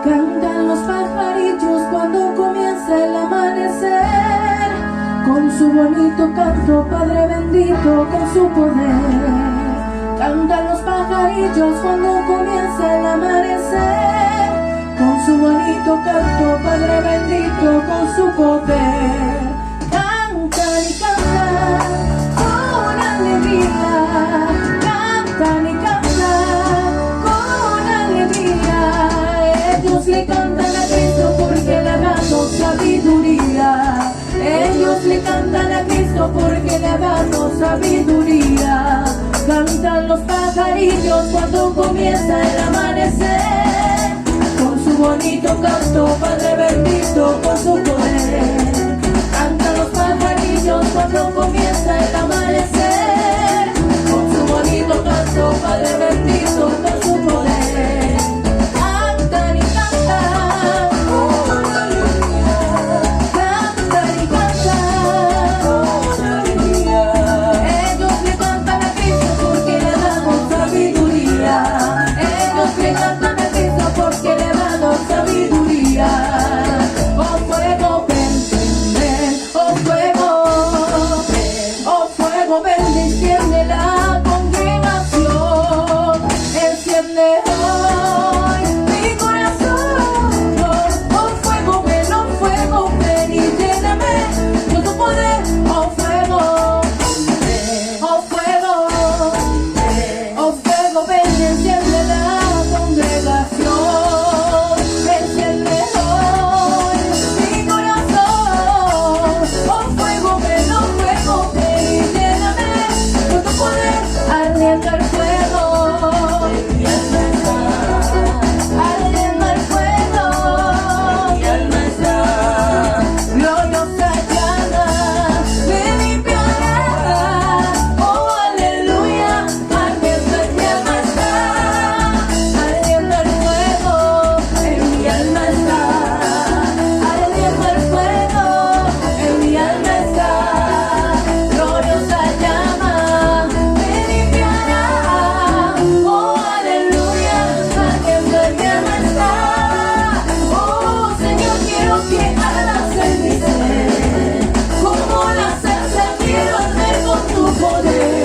Cantan los pajarillos cuando comienza el amanecer, con su bonito canto, Padre bendito, con su poder. Cantan los pajarillos cuando comienza el amanecer, con su bonito canto, Padre bendito, con su poder. Cantan y cantan con alegría, cantan y cantan con alegría. Ellos le cantan a Cristo porque le ha dado sabiduría. Ellos le cantan a Cristo porque le ha dado sabiduría. Cantan los pajarillos cuando comienza el amanecer, con su bonito canto, Padre bendito, con su poder. Cantan los pajarillos cuando comienza el amanecer, con su bonito canto, Padre bendito, con su poder. Cantan y cantan con alegría, cantan y cantan con alegría. Ellos le cantan a Cristo porque le damos sabiduría. Ellos le cantan a Cristo porque le damos sabiduría. Oh fuego, ven, ven, oh fuego, ven, enciende la congregación, enciende hoy mi corazón. Oh fuego, ven y lléname con tu poder. Oh fuego, ven, enciende la congregación, enciende hoy mi corazón. Oh fuego, ven y lléname con tu poder. Ardiendo el fuego, mi alma está, ardiendo el fuego, mi alma está. Gloriosa llama me limpiará. Oh aleluya, ardiendo en mi alma está, ardiendo el fuego, en mi alma está, ardiendo el fuego, en mi alma está. Gloriosa llama me limpiará. Oh aleluya, ardiendo en mi alma está. Oh Señor, quiero que ardas en mi ser, como la salsa quiero arder con tu poder.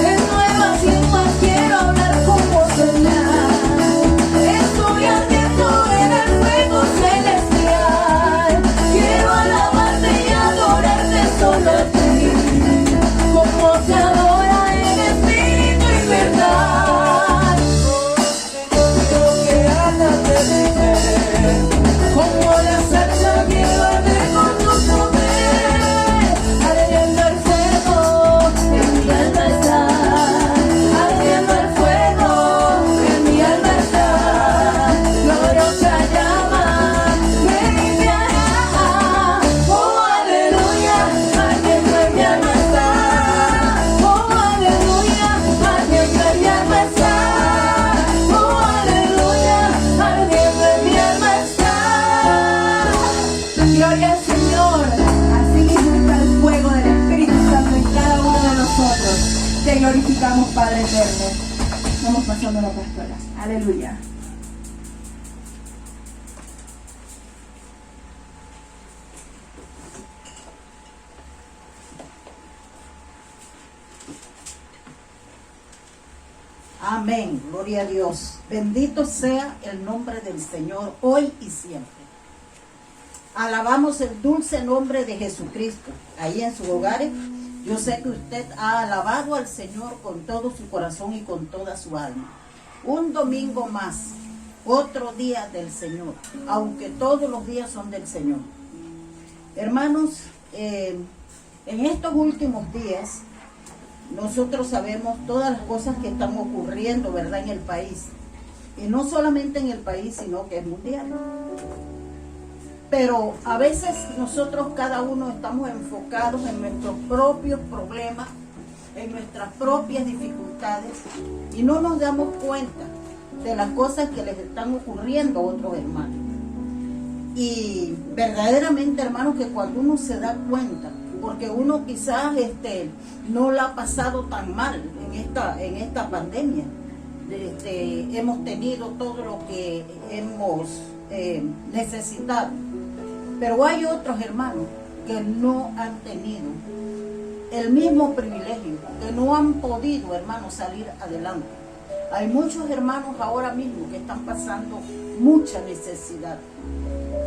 En nuevas lenguas quiero hablar con voz señal. Estoy ardiendo en el fuego celestial. Quiero alabarte y adorarte solo a ti, como se adora en espíritu y verdad. Quiero que ardas en mi ser, como la salsa quiero arder con tu poder. Ardiendo el fuego, en mi alma está, ardiendo el fuego, en mi alma está. Gloriosa llama me limpiará. Oh aleluya, ardiendo en mi alma está. Oh aleluya, ardiendo en mi alma está. Oh aleluya, ardiendo en mi alma está. Gloria al Señor. Así mismo está el fuego del Espíritu Santo en cada uno de nosotros. Te glorificamos, Padre eterno. Vamos pasando a la pastora. Aleluya. Amén, gloria a Dios. Bendito sea el nombre del Señor hoy y siempre. Alabamos el dulce nombre de Jesucristo. Ahí en sus hogares, yo sé que usted ha alabado al Señor con todo su corazón y con toda su alma. Un domingo más, otro día del Señor, aunque todos los días son del Señor. Hermanos, en estos últimos días, nosotros sabemos todas las cosas que están ocurriendo, ¿verdad?, en el país. Y no solamente en el país, sino que es mundial. Pero a veces nosotros cada uno estamos enfocados en nuestros propios problemas, en nuestras propias dificultades, y no nos damos cuenta de las cosas que les están ocurriendo a otros hermanos. Y verdaderamente, hermanos, que cuando uno se da cuenta, porque uno quizás no la ha pasado tan mal en esta pandemia, hemos tenido todo lo que hemos necesitado. Pero hay otros hermanos que no han tenido el mismo privilegio, que no han podido, hermanos, salir adelante. Hay muchos hermanos ahora mismo que están pasando mucha necesidad.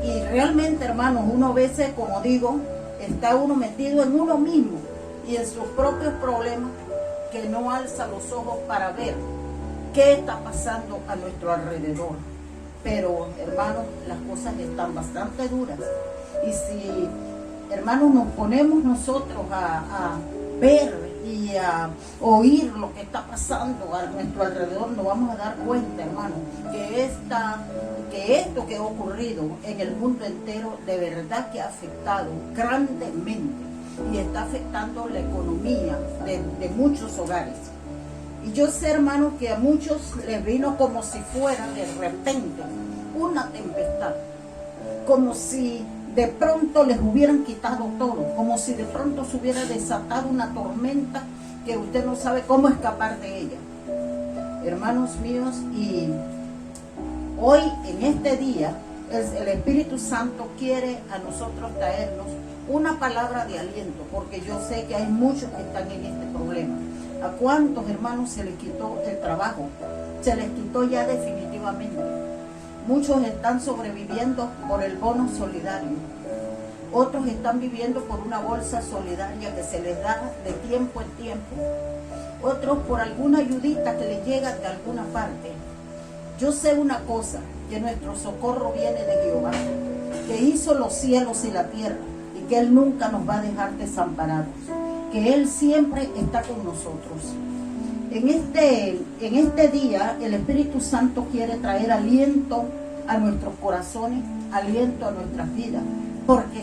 Y realmente, hermanos, uno a veces, como digo, está uno metido en uno mismo y en sus propios problemas, que no alza los ojos para ver qué está pasando a nuestro alrededor. Pero, hermanos, las cosas están bastante duras. Y si, hermanos, nos ponemos nosotros a ver y a oír lo que está pasando a nuestro alrededor, nos vamos a dar cuenta, hermanos, que esto que ha ocurrido en el mundo entero de verdad que ha afectado grandemente y está afectando la economía de muchos hogares. Y yo sé, hermanos, que a muchos les vino como si fuera de repente una tempestad, como si de pronto les hubieran quitado todo, como si de pronto se hubiera desatado una tormenta que usted no sabe cómo escapar de ella. Hermanos míos, y hoy en este día el Espíritu Santo quiere a nosotros traernos una palabra de aliento, porque yo sé que hay muchos que están en este problema. ¿A cuántos hermanos se les quitó el trabajo? Se les quitó ya definitivamente. Muchos están sobreviviendo por el bono solidario. Otros están viviendo por una bolsa solidaria que se les da de tiempo en tiempo. Otros por alguna ayudita que les llega de alguna parte. Yo sé una cosa, que nuestro socorro viene de Jehová, que hizo los cielos y la tierra, y que Él nunca nos va a dejar desamparados, que Él siempre está con nosotros. En este día el Espíritu Santo quiere traer aliento a nuestros corazones, aliento a nuestras vidas, porque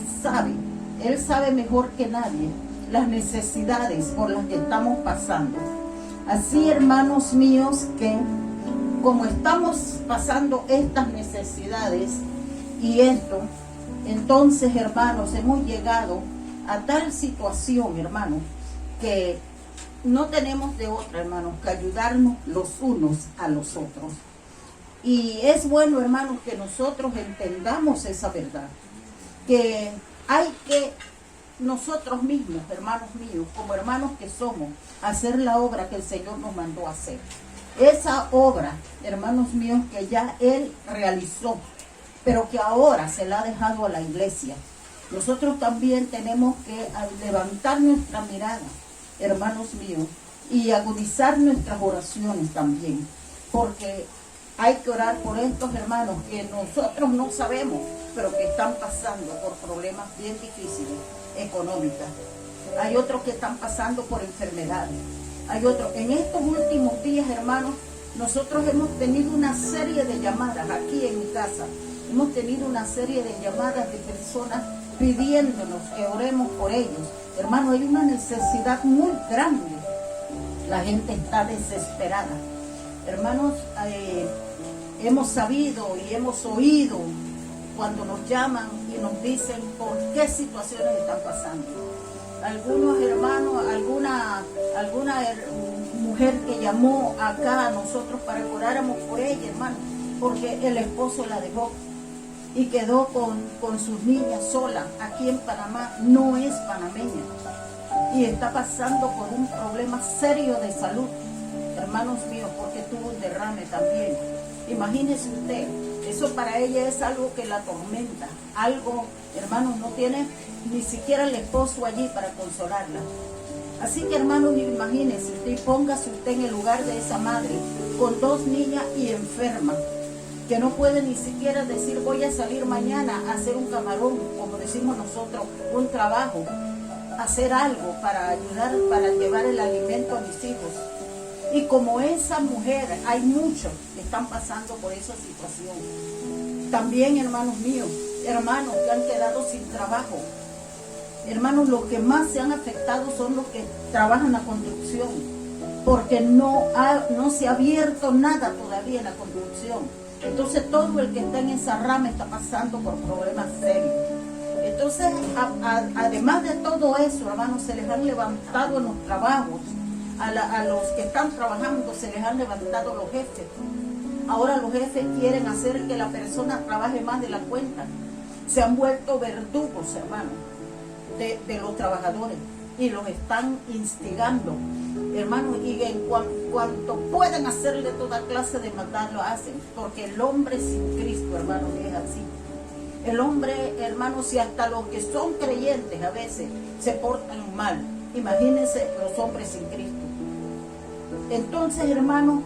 Él sabe mejor que nadie las necesidades por las que estamos pasando. Así, hermanos míos, que como estamos pasando estas necesidades y esto, entonces, hermanos, hemos llegado a tal situación, hermanos, que no tenemos de otra, hermanos, que ayudarnos los unos a los otros. Y es bueno, hermanos, que nosotros entendamos esa verdad, que hay que nosotros mismos, hermanos míos, como hermanos que somos, hacer la obra que el Señor nos mandó a hacer. Esa obra, hermanos míos, que ya Él realizó, pero que ahora se la ha dejado a la iglesia. Nosotros también tenemos que levantar nuestra mirada, hermanos míos, y agudizar nuestras oraciones también, porque hay que orar por estos hermanos que nosotros no sabemos, pero que están pasando por problemas bien difíciles, económicas. Hay otros que están pasando por enfermedades. Hay otros. En estos últimos días, hermanos, nosotros hemos tenido una serie de llamadas aquí en mi casa. Hemos tenido una serie de llamadas de personas pidiéndonos que oremos por ellos. Hermanos, hay una necesidad muy grande. La gente está desesperada. Hermanos, hemos sabido y hemos oído cuando nos llaman y nos dicen por qué situaciones están pasando. Algunos hermanos, alguna mujer que llamó acá a nosotros para que oráramos por ella, hermano, porque el esposo la dejó y quedó con sus niñas sola aquí en Panamá. No es panameña y está pasando por un problema serio de salud, hermanos míos, porque tuvo un derrame también. Imagínese usted, eso para ella es algo que la atormenta, algo, hermanos, no tiene ni siquiera el esposo allí para consolarla. Así que, hermanos, imagínese usted, póngase usted en el lugar de esa madre con dos niñas y enferma, que no puede ni siquiera decir voy a salir mañana a hacer un camarón, como decimos nosotros, un trabajo, hacer algo para ayudar, para llevar el alimento a mis hijos. Y como esa mujer, hay muchos que están pasando por esa situación. También, hermanos míos, hermanos que han quedado sin trabajo. Hermanos, los que más se han afectado son los que trabajan la construcción, porque no se ha abierto nada todavía en la construcción. Entonces todo el que está en esa rama está pasando por problemas serios. Entonces, además de todo eso, hermanos, se les han levantado en los trabajos a los que están trabajando se les han levantado los jefes. Ahora los jefes quieren hacer que la persona trabaje más de la cuenta. Se han vuelto verdugos, hermanos, de los trabajadores y los están instigando, hermanos, y en cuanto pueden hacerle toda clase de maldad lo hacen, porque el hombre sin Cristo, hermanos, es así. El hombre, hermanos, si hasta los que son creyentes a veces se portan mal, imagínense los hombres sin Cristo. Entonces, hermanos,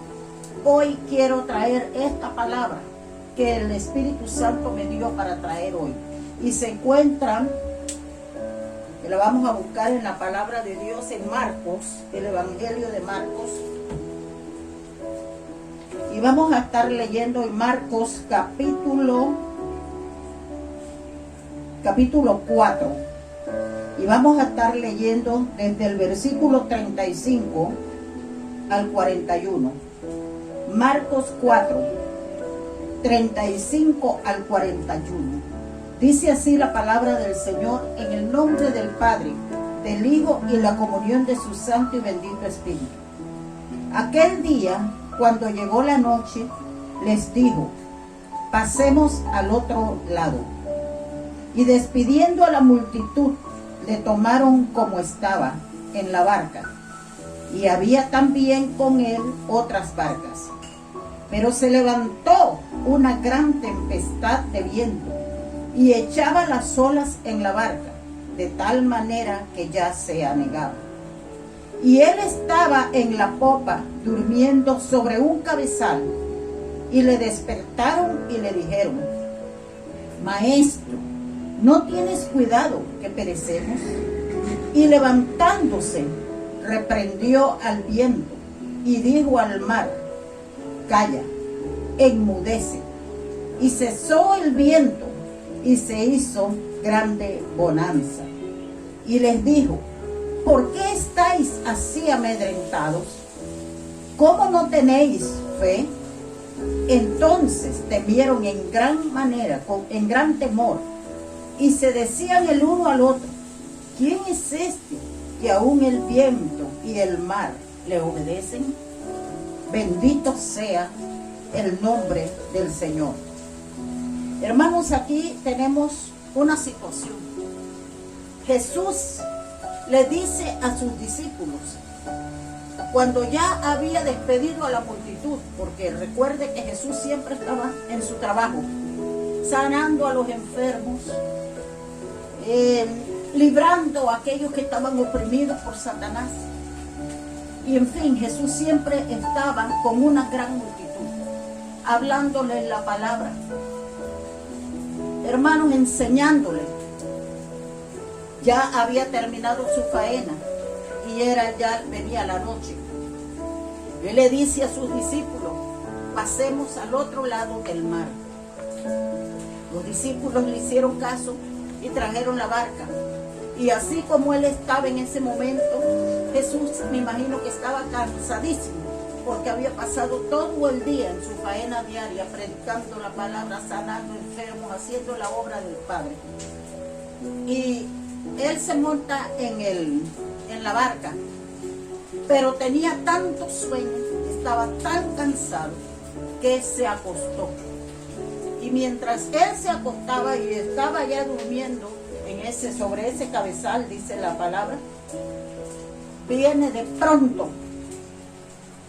hoy quiero traer esta palabra que el Espíritu Santo me dio para traer hoy. Y se encuentran, que la vamos a buscar en la palabra de Dios en Marcos, el Evangelio de Marcos. Y vamos a estar leyendo en Marcos capítulo 4. Y vamos a estar leyendo desde el versículo 35 al 41. Marcos 4, 35 al 41. Dice así la palabra del Señor: en el nombre del Padre, del Hijo y la comunión de su Santo y bendito Espíritu. Aquel día, cuando llegó la noche, les dijo: pasemos al otro lado. Y despidiendo a la multitud, le tomaron como estaba, en la barca. Y había también con él otras barcas. Pero se levantó una gran tempestad de viento y echaba las olas en la barca, de tal manera que ya se anegaba. Y él estaba en la popa, durmiendo sobre un cabezal. Y le despertaron y le dijeron: Maestro, ¿no tienes cuidado que perecemos? Y levantándose, reprendió al viento y dijo al mar: calla, enmudece. Y cesó el viento y se hizo grande bonanza. Y les dijo: ¿por qué estáis así amedrentados? ¿Cómo no tenéis fe? Entonces temieron en gran manera, en gran temor, y se decían el uno al otro: ¿quién es este que aún el viento y el mar le obedecen? Bendito sea el nombre del Señor. Hermanos, aquí tenemos una situación. Jesús le dice a sus discípulos, cuando ya había despedido a la multitud, porque recuerde que Jesús siempre estaba en su trabajo, sanando a los enfermos, librando a aquellos que estaban oprimidos por Satanás. Y en fin, Jesús siempre estaba con una gran multitud, hablándoles la palabra, hermanos, enseñándoles. Ya había terminado su faena y venía la noche. Él le dice a sus discípulos: pasemos al otro lado del mar. Los discípulos le hicieron caso y trajeron la barca. Y así como él estaba en ese momento, Jesús, me imagino que estaba cansadísimo, porque había pasado todo el día en su faena diaria, predicando la palabra, sanando enfermos, haciendo la obra del Padre. Y él se monta en la barca, pero tenía tanto sueño, estaba tan cansado, que se acostó. Y mientras él se acostaba y estaba ya durmiendo sobre ese cabezal, dice la palabra, viene de pronto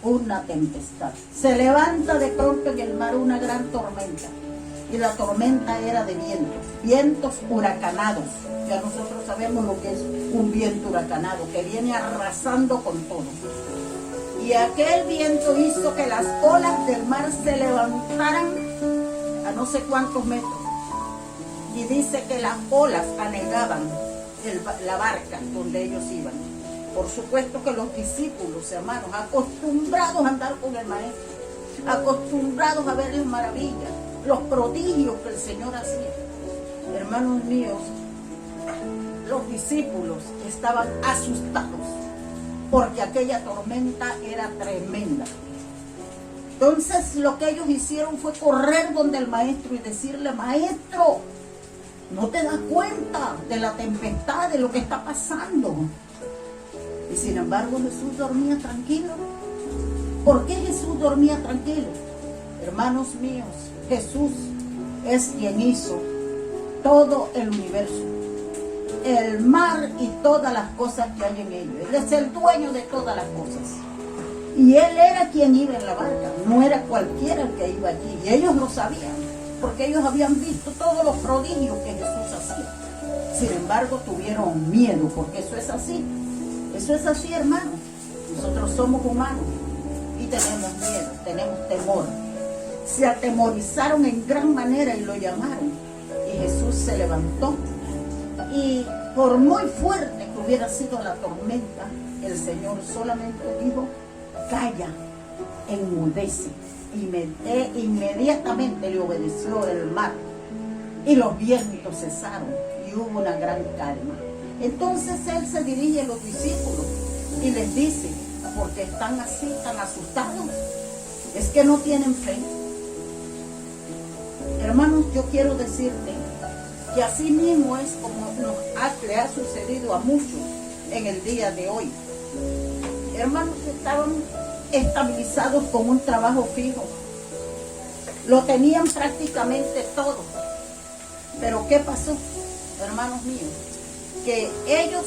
una tempestad. Se levanta de pronto en el mar una gran tormenta. Y la tormenta era de vientos huracanados. Ya nosotros sabemos lo que es un viento huracanado, que viene arrasando con todo. Y aquel viento hizo que las olas del mar se levantaran a no sé cuántos metros. Y dice que las olas anegaban la barca donde ellos iban. Por supuesto que los discípulos, hermanos, acostumbrados a andar con el Maestro, acostumbrados a ver las maravillas, los prodigios que el Señor hacía. Hermanos míos, los discípulos estaban asustados porque aquella tormenta era tremenda. Entonces lo que ellos hicieron fue correr donde el Maestro y decirle: Maestro, ¿no te das cuenta de la tempestad, de lo que está pasando? Y sin embargo Jesús dormía tranquilo. ¿Por qué Jesús dormía tranquilo? Hermanos míos, Jesús es quien hizo todo el universo, el mar y todas las cosas que hay en ello. Él es el dueño de todas las cosas. Y Él era quien iba en la barca, no era cualquiera el que iba allí. Y ellos lo sabían, porque ellos habían visto todos los prodigios que Jesús hacía. Sin embargo, tuvieron miedo, porque eso es así. Eso es así, hermanos. Nosotros somos humanos y tenemos miedo, tenemos temor. Se atemorizaron en gran manera y lo llamaron. Y Jesús se levantó. Y por muy fuerte que hubiera sido la tormenta, el Señor solamente dijo: calla, enmudece. Inmediatamente le obedeció el mar. Y los vientos cesaron y hubo una gran calma. Entonces Él se dirige a los discípulos y les dice: ¿por qué están así, tan asustados? Es que no tienen fe. Hermanos, yo quiero decirte que así mismo es como le ha sucedido a muchos en el día de hoy. Hermanos, estaban estabilizados con un trabajo fijo. Lo tenían prácticamente todo. Pero ¿qué pasó, hermanos míos? Que ellos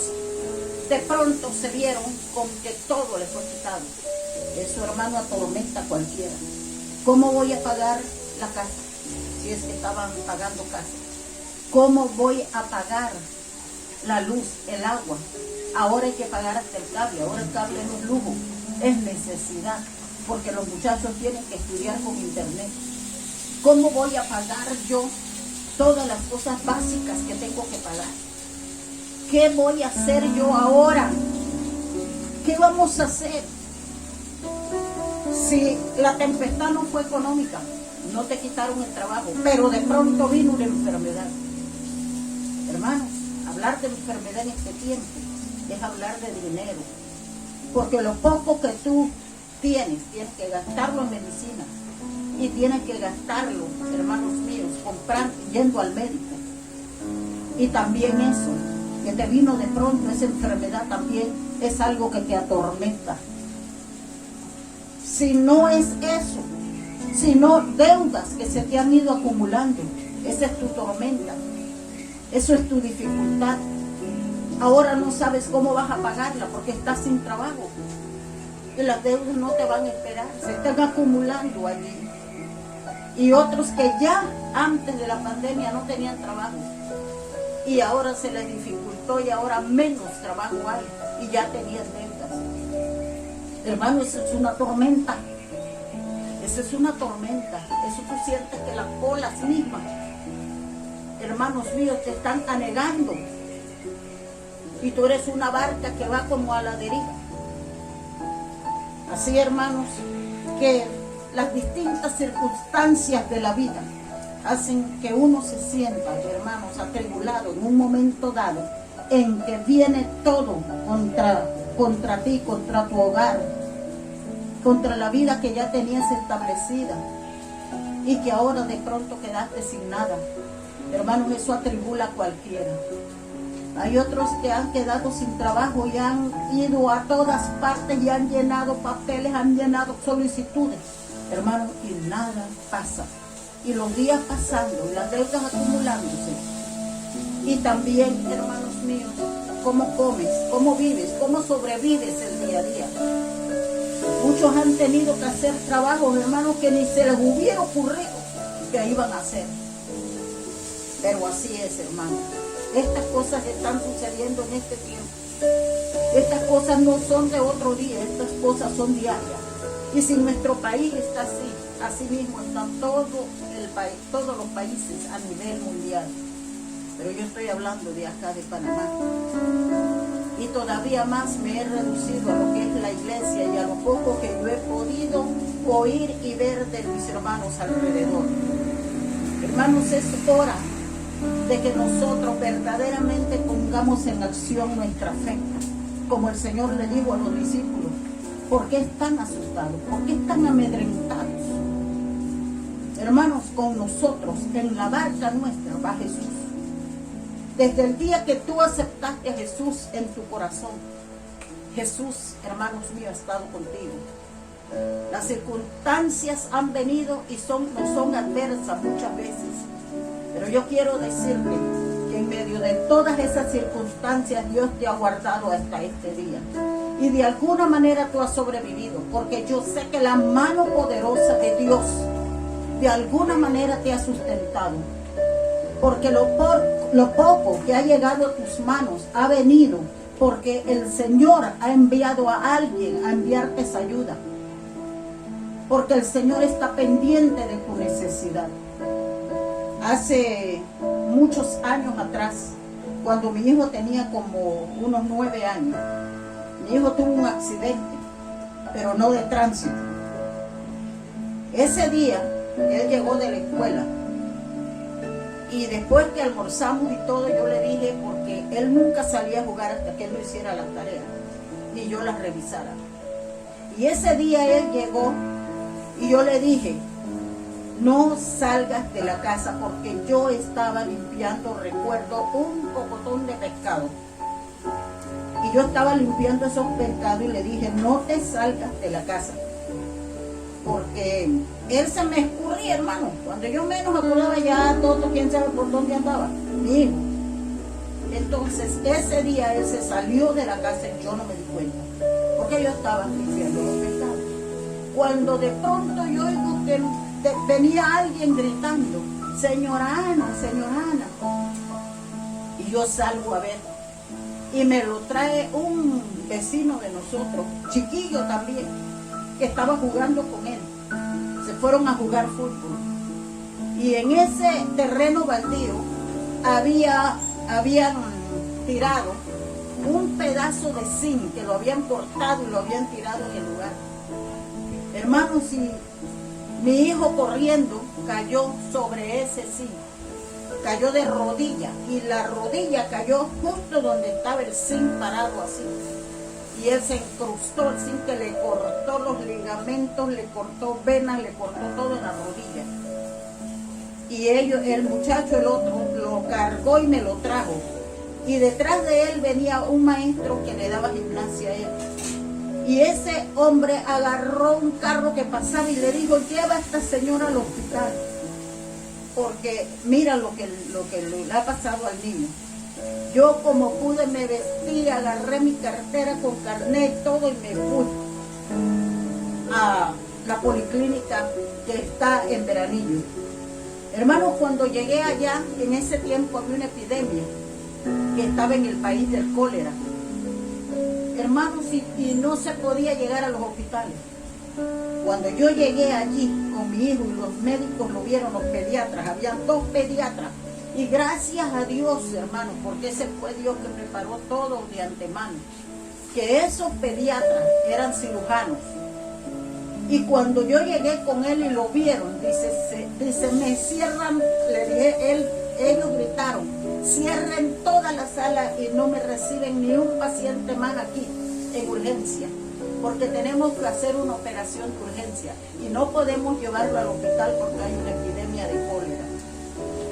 de pronto se vieron con que todo les fue quitado. Eso, hermano, atormenta a cualquiera. ¿Cómo voy a pagar la casa? Si es que estaban pagando casa. ¿Cómo voy a pagar la luz, el agua? Ahora hay que pagar hasta el cable. Ahora el cable no es lujo, es necesidad, porque los muchachos tienen que estudiar con internet. ¿Cómo voy a pagar yo todas las cosas básicas que tengo que pagar? ¿Qué voy a hacer yo ahora? ¿Qué vamos a hacer? Si la tempestad no fue económica, no te quitaron el trabajo, pero de pronto vino una enfermedad. Hermanos, hablar de enfermedad en este tiempo es hablar de dinero, porque lo poco que tú tienes que gastarlo en medicina y tienes que gastarlo, hermanos míos, comprando, yendo al médico. Y también eso, que te vino de pronto, esa enfermedad también es algo que te atormenta. Si no es eso, sino deudas que se te han ido acumulando, esa es tu tormenta, eso es tu dificultad. Ahora no sabes cómo vas a pagarla porque estás sin trabajo y las deudas no te van a esperar, se están acumulando allí. Y otros que ya antes de la pandemia no tenían trabajo y ahora se les dificultó y ahora menos trabajo hay y ya tenían deudas. Hermano, eso es una tormenta. Eso es una tormenta. Eso tú sientes que las olas mismas, hermanos míos, te están anegando. Y tú eres una barca que va como a la deriva. Así, hermanos, que las distintas circunstancias de la vida hacen que uno se sienta, hermanos, atribulado en un momento dado en que viene todo contra ti, contra tu hogar, contra la vida que ya tenías establecida y que ahora de pronto quedaste sin nada. Hermanos, eso atribula a cualquiera. Hay otros que han quedado sin trabajo y han ido a todas partes y han llenado papeles, han llenado solicitudes, hermanos, y nada pasa. Y los días pasando y las deudas acumulándose. Y también, hermanos míos, cómo comes, cómo vives, cómo sobrevives el día a día. Muchos han tenido que hacer trabajos, hermanos, que ni se les hubiera ocurrido que iban a hacer. Pero así es, hermanos. Estas cosas están sucediendo en este tiempo. Estas cosas no son de otro día, estas cosas son diarias. Y si nuestro país está así, así mismo están todos los países a nivel mundial. Pero yo estoy hablando de acá de Panamá. Y todavía más me he reducido a lo que es la iglesia y a lo poco que yo he podido oír y ver de mis hermanos alrededor. Hermanos, es hora de que nosotros verdaderamente pongamos en acción nuestra fe, como el Señor le dijo a los discípulos. ¿Por qué están asustados? ¿Por qué están amedrentados? Hermanos, con nosotros, en la barca nuestra, va Jesús. Desde el día que tú aceptaste a Jesús en tu corazón, Jesús, hermanos míos, ha estado contigo. Las circunstancias han venido y no son adversas muchas veces. Pero yo quiero decirte que en medio de todas esas circunstancias Dios te ha guardado hasta este día. Y de alguna manera tú has sobrevivido, porque yo sé que la mano poderosa de Dios de alguna manera te ha sustentado. Porque lo poco que ha llegado a tus manos ha venido porque el Señor ha enviado a alguien a enviarte esa ayuda. Porque el Señor está pendiente de tu necesidad. Hace muchos años atrás, cuando mi hijo tenía como unos 9 años, mi hijo tuvo un accidente, pero no de tránsito. Ese día, él llegó de la escuela y después que almorzamos y todo, yo le dije, porque él nunca salía a jugar hasta que él no hiciera las tareas y yo las revisara. Y ese día él llegó y yo le dije, no salgas de la casa, porque yo estaba limpiando, recuerdo, un pocotón de pescado. Y yo estaba limpiando esos pescados y le dije, no te salgas de la casa. Porque él se me escurría, hermano. Cuando yo menos acordaba, ya todo, quién sabe por dónde andaba. Mi hijo. Entonces, ese día él se salió de la casa y yo no me di cuenta. Porque yo estaba limpiando los pescados. Cuando de pronto yo oigo que venía alguien gritando, señora Ana, señora Ana. Y yo salgo a ver. Y me lo trae un vecino de nosotros, chiquillo también, que estaba jugando con él. Se fueron a jugar fútbol. Y en ese terreno baldío habían tirado un pedazo de zinc que lo habían cortado y lo habían tirado en el lugar. Hermanos, y mi hijo corriendo cayó sobre ese zinc. Cayó de rodilla y la rodilla cayó justo donde estaba el zinc parado así. Y él se incrustó el zinc, que le cortó los ligamentos, le cortó venas, le cortó todo en la rodilla. Y el muchacho, el otro, lo cargó y me lo trajo. Y detrás de él venía un maestro que le daba gimnasia a él. Y ese hombre agarró un carro que pasaba y le dijo, lleva a esta señora al hospital. Porque mira lo que le ha pasado al niño. Yo como pude me vestí, agarré mi cartera con carnet y todo y me fui a la policlínica que está en Veranillo. Hermanos, cuando llegué allá, en ese tiempo había una epidemia que estaba en el país del cólera. Hermanos, y no se podía llegar a los hospitales. Cuando yo llegué allí con mi hijo y los médicos lo vieron, los pediatras, habían 2 pediatras. Y gracias a Dios, hermanos, porque ese fue Dios que preparó todo de antemano, que esos pediatras eran cirujanos. Y cuando yo llegué con él y lo vieron, dice, me cierran, le dije, ellos gritaron, cierren toda la sala y no me reciben ni un paciente más aquí en urgencia, porque tenemos que hacer una operación de urgencia y no podemos llevarlo al hospital porque hay una epidemia de cólera.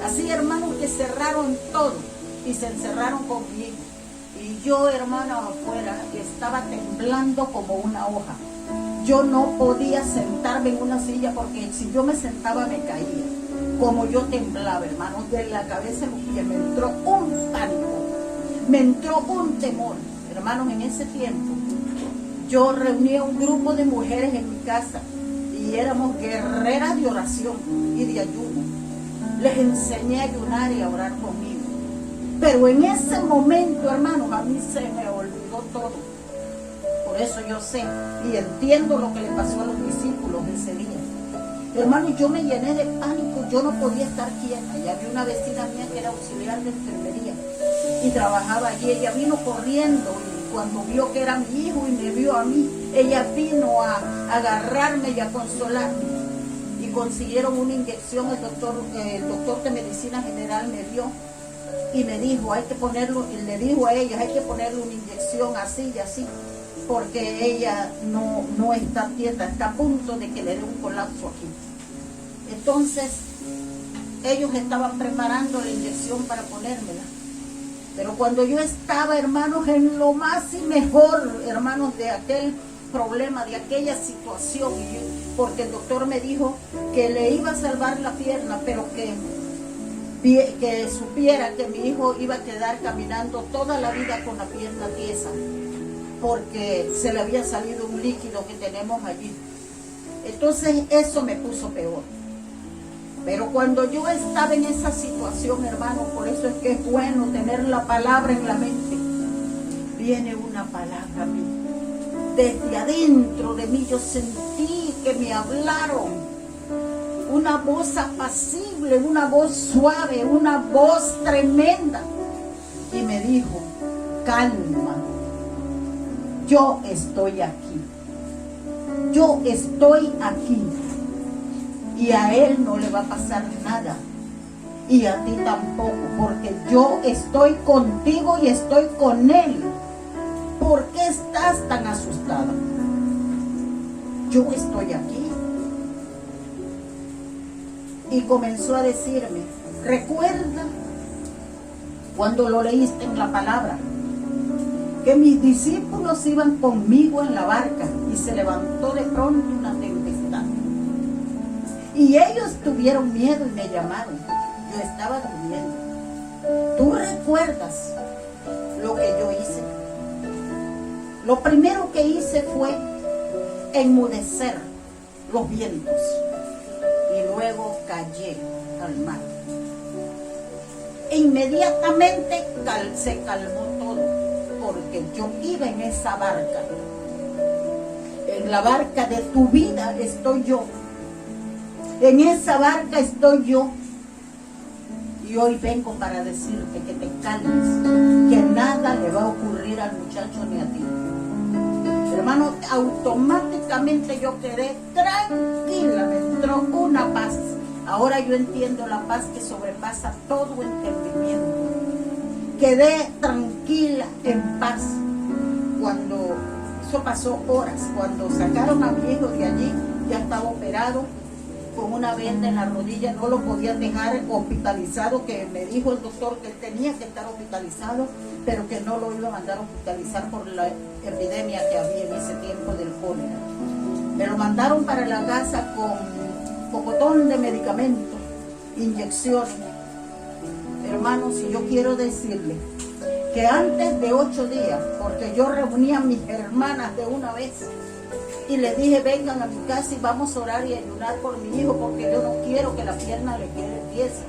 Así, hermanos, que cerraron todo y se encerraron con mi hijo. Y yo, hermano, afuera estaba temblando como una hoja. Yo no podía sentarme en una silla porque si yo me sentaba me caía. Como yo temblaba, hermanos, de la cabeza a los pies me entró un pánico, me entró un temor. Hermanos, en ese tiempo yo reuní a un grupo de mujeres en mi casa y éramos guerreras de oración y de ayuno. Les enseñé a ayunar y a orar conmigo. Pero en ese momento, hermanos, a mí se me olvidó todo. Por eso yo sé y entiendo lo que le pasó a los discípulos ese día. Hermanos, yo me llené de pánico, yo no podía estar quieta. Y había una vecina mía que era auxiliar de enfermería y trabajaba allí. Ella vino corriendo y cuando vio que era mi hijo y me vio a mí, ella vino a agarrarme y a consolarme. Y consiguieron una inyección, el doctor de medicina general me vio y me dijo, hay que ponerlo, y le dijo a ella, hay que ponerle una inyección así y así, porque ella no está quieta, está a punto de que le dé un colapso aquí. Entonces, ellos estaban preparando la inyección para ponérmela. Pero cuando yo estaba, hermanos, en lo más y mejor, hermanos, de aquel problema, de aquella situación, porque el doctor me dijo que le iba a salvar la pierna, pero que supiera que mi hijo iba a quedar caminando toda la vida con la pierna tiesa, porque se le había salido un líquido que tenemos allí. Entonces eso me puso peor. Pero cuando yo estaba en esa situación, hermano, por eso es que es bueno tener la palabra en la mente. Viene una palabra a mí. Desde adentro de mí yo sentí que me hablaron. Una voz apacible, una voz suave, una voz tremenda. Y me dijo, calma, yo estoy aquí. Yo estoy aquí. Y a él no le va a pasar nada. Y a ti tampoco, porque yo estoy contigo y estoy con él. ¿Por qué estás tan asustada? Yo estoy aquí. Y comenzó a decirme, recuerda cuando lo leíste en la palabra, que mis discípulos iban conmigo en la barca y se levantó de pronto una tempestad. Y ellos tuvieron miedo y me llamaron. Yo estaba durmiendo. ¿Tú recuerdas lo que yo hice? Lo primero que hice fue enmudecer los vientos. Y luego callé al mar. Inmediatamente se calmó todo, porque yo iba en esa barca. En la barca de tu vida estoy yo. En esa barca estoy yo. Y hoy vengo para decirte que te calmes, que nada le va a ocurrir al muchacho ni a ti. Hermano, automáticamente yo quedé tranquila, me entró una paz. Ahora yo entiendo la paz que sobrepasa todo entendimiento. Quedé tranquila, en paz. Cuando eso pasó horas, cuando sacaron a mi hijo de allí, ya estaba operado con una venda en la rodilla, no lo podían dejar hospitalizado, que me dijo el doctor que él tenía que estar hospitalizado, pero que no lo iba a mandar a hospitalizar por la epidemia que había en ese tiempo del cólera. Me lo mandaron para la casa con pocotón de medicamentos, inyecciones. Hermanos, y yo quiero decirle que antes de 8 días, porque yo reuní a mis hermanas de una vez, y les dije, vengan a mi casa y vamos a orar y ayunar por mi hijo, porque yo no quiero que la pierna le quede tiesa.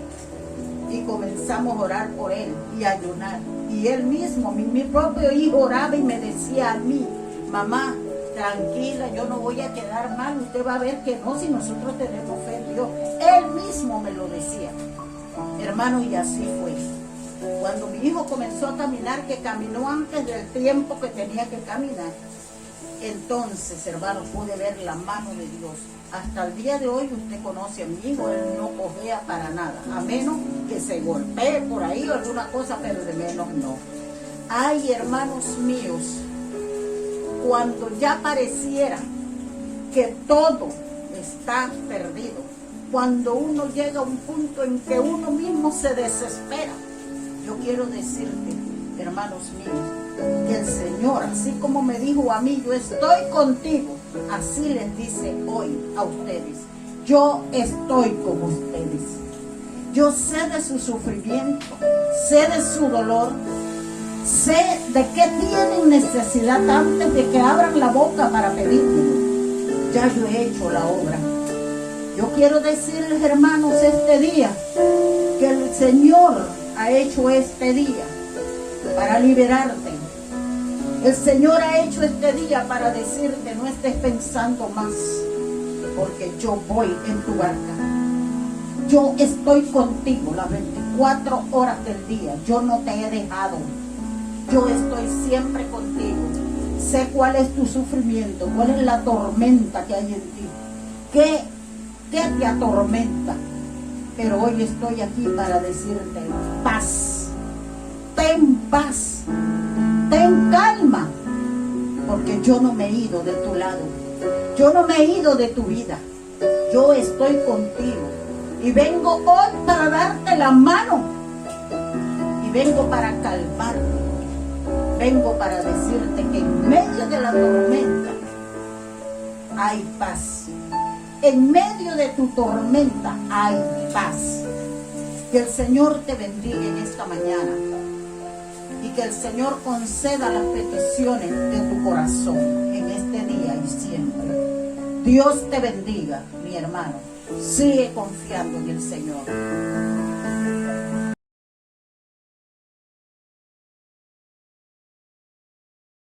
Y comenzamos a orar por él y a ayunar. Y él mismo, mi propio hijo, oraba y me decía a mí, mamá, tranquila, yo no voy a quedar mal, usted va a ver que no, si nosotros tenemos fe en Dios. Él mismo me lo decía. Hermano, y así fue. Cuando mi hijo comenzó a caminar, que caminó antes del tiempo que tenía que caminar, entonces, hermano, pude ver la mano de Dios. Hasta el día de hoy usted conoce a mi hijo, él no cojea para nada, a menos que se golpee por ahí o alguna cosa, pero de menos no. Ay, hermanos míos, cuando ya pareciera que todo está perdido, cuando uno llega a un punto en que uno mismo se desespera, yo quiero decirte, hermanos míos, que el Señor, así como me dijo a mí, yo estoy contigo, así les dice hoy a ustedes, yo estoy con ustedes. Yo sé de su sufrimiento, sé de su dolor, sé de qué tienen necesidad antes de que abran la boca para pedírmelo. Ya yo he hecho la obra. Yo quiero decirles, hermanos, este día, que el Señor ha hecho este día para liberarte. El Señor ha hecho este día para decirte, no estés pensando más, porque yo voy en tu barca. Yo estoy contigo las 24 horas del día. Yo no te he dejado. Yo estoy siempre contigo. Sé cuál es tu sufrimiento, cuál es la tormenta que hay en ti. ¿Qué te atormenta? Pero hoy estoy aquí para decirte paz. Ten paz. Ten calma, porque yo no me he ido de tu lado, yo no me he ido de tu vida, yo estoy contigo y vengo hoy para darte la mano y y vengo para calmarte. Vengo para decirte que en medio de la tormenta hay paz. En medio de tu tormenta hay paz. Que el Señor te bendiga en esta mañana y que el Señor conceda las peticiones de tu corazón en este día y siempre. Dios te bendiga, mi hermano. Sigue confiando en el Señor.